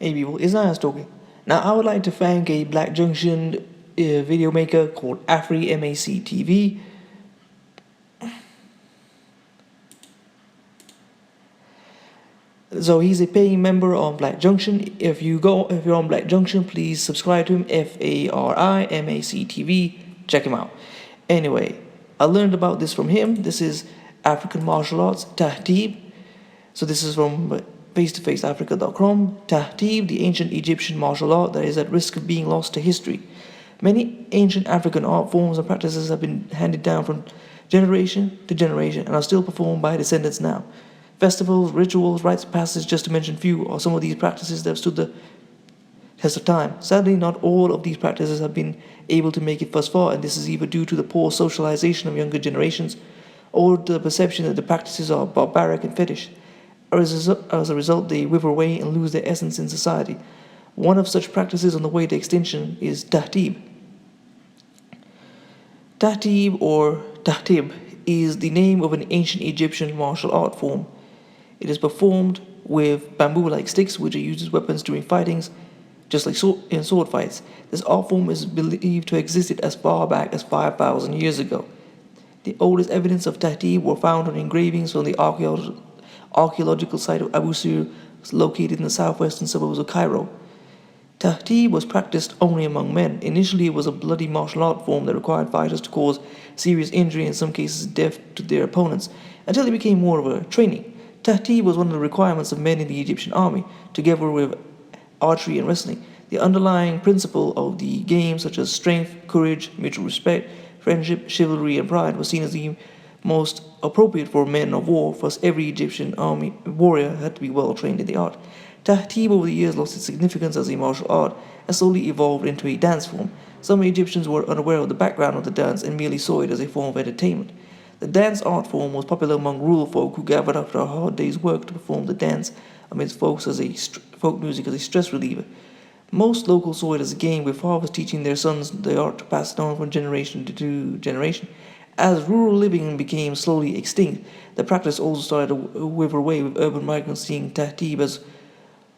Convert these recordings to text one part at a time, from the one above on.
Hey people, it's Nias talking. Now I would like to thank a Black Junction video maker called Afri MAC TV. So he's a paying member on Black Junction. If you're on Black Junction, please subscribe to him. FARI MAC TV. Check him out. Anyway, I learned about this from him. This is African martial arts Tahtib. So this is from face-to-faceafrica.com. Tahtib, the ancient Egyptian martial art that is at risk of being lost to history. Many ancient African art forms and practices have been handed down from generation to generation and are still performed by descendants now. Festivals, rituals, rites of passage, just to mention few, are some of these practices that have stood the test of time. Sadly, not all of these practices have been able to make it thus far, and this is either due to the poor socialization of younger generations or to the perception that the practices are barbaric and fetish. As a result, they wither away and lose their essence in society. One of such practices on the way to extinction is Tahtib. Tahtib or Tahtib is the name of an ancient Egyptian martial art form. It is performed with bamboo-like sticks, which are used as weapons during fightings, just like in sword fights. This art form is believed to have existed as far back as 5,000 years ago. The oldest evidence of Tahtib were found on engravings from the archaeological site of Abu Sir, located in the southwestern suburbs of Cairo. Tahtib was practiced only among men. Initially, it was a bloody martial art form that required fighters to cause serious injury, and in some cases death, to their opponents, until it became more of a training. Tahtib was one of the requirements of men in the Egyptian army, together with archery and wrestling. The underlying principle of the game, such as strength, courage, mutual respect, friendship, chivalry, and pride, was seen as the most appropriate for men of war. Thus, every Egyptian army warrior had to be well trained in the art. Tahtib over the years lost its significance as a martial art and slowly evolved into a dance form. Some Egyptians were unaware of the background of the dance and merely saw it as a form of entertainment. The dance art form was popular among rural folk who gathered after a hard day's work to perform the dance amidst folk music as a stress reliever. Most locals saw it as a game, with fathers teaching their sons the art to pass it on from generation to generation. As rural living became slowly extinct, the practice also started to wither away, with urban migrants seeing Tahtib as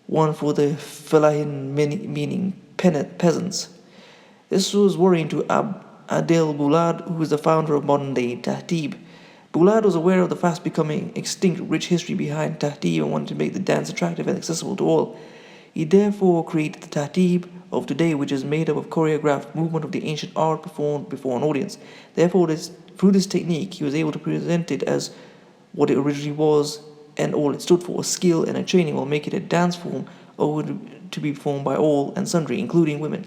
one for the fellahin, meaning peasants. This was worrying to Adel Boulad, who is the founder of modern-day Tahtib. Boulad was aware of the fast becoming extinct rich history behind Tahtib and wanted to make the dance attractive and accessible to all. He therefore created the Tahtib of today, which is made up of choreographed movement of the ancient art performed before an audience. Therefore, through this technique, he was able to present it as what it originally was and all it stood for: a skill and a training, while making it a dance form to be performed by all and sundry, including women.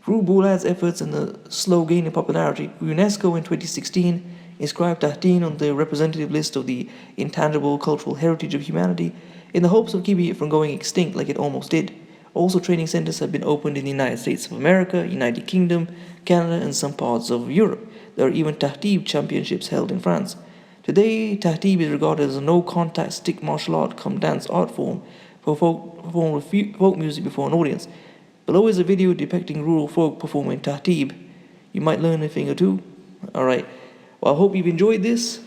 Through Boulad's efforts and the slow gain in popularity, UNESCO in 2016 inscribed Tahtib on the representative list of the intangible cultural heritage of humanity, in the hopes of keeping it from going extinct like it almost did. Also, training centers have been opened in the United States of America, United Kingdom, Canada, and some parts of Europe. There are even Tahtib championships held in France. Today, Tahtib is regarded as a no-contact stick martial art come dance art form performed with folk music before an audience. Below is a video depicting rural folk performing Tahtib. You might learn a thing or two. Alright, well, I hope you've enjoyed this.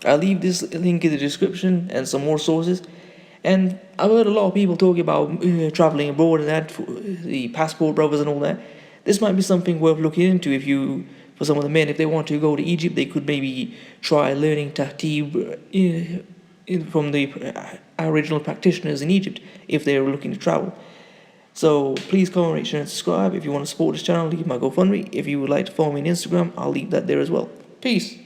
I'll leave this link in the description and some more sources. And I've heard a lot of people talking about traveling abroad and that, the passport brothers and all that. This might be something worth looking into for some of the men. If they want to go to Egypt, they could maybe try learning Tahtib from the original practitioners in Egypt if they're looking to travel. So please comment, rate, share, and subscribe. If you want to support this channel, leave my GoFundMe. If you would like to follow me on Instagram, I'll leave that there as well. Peace.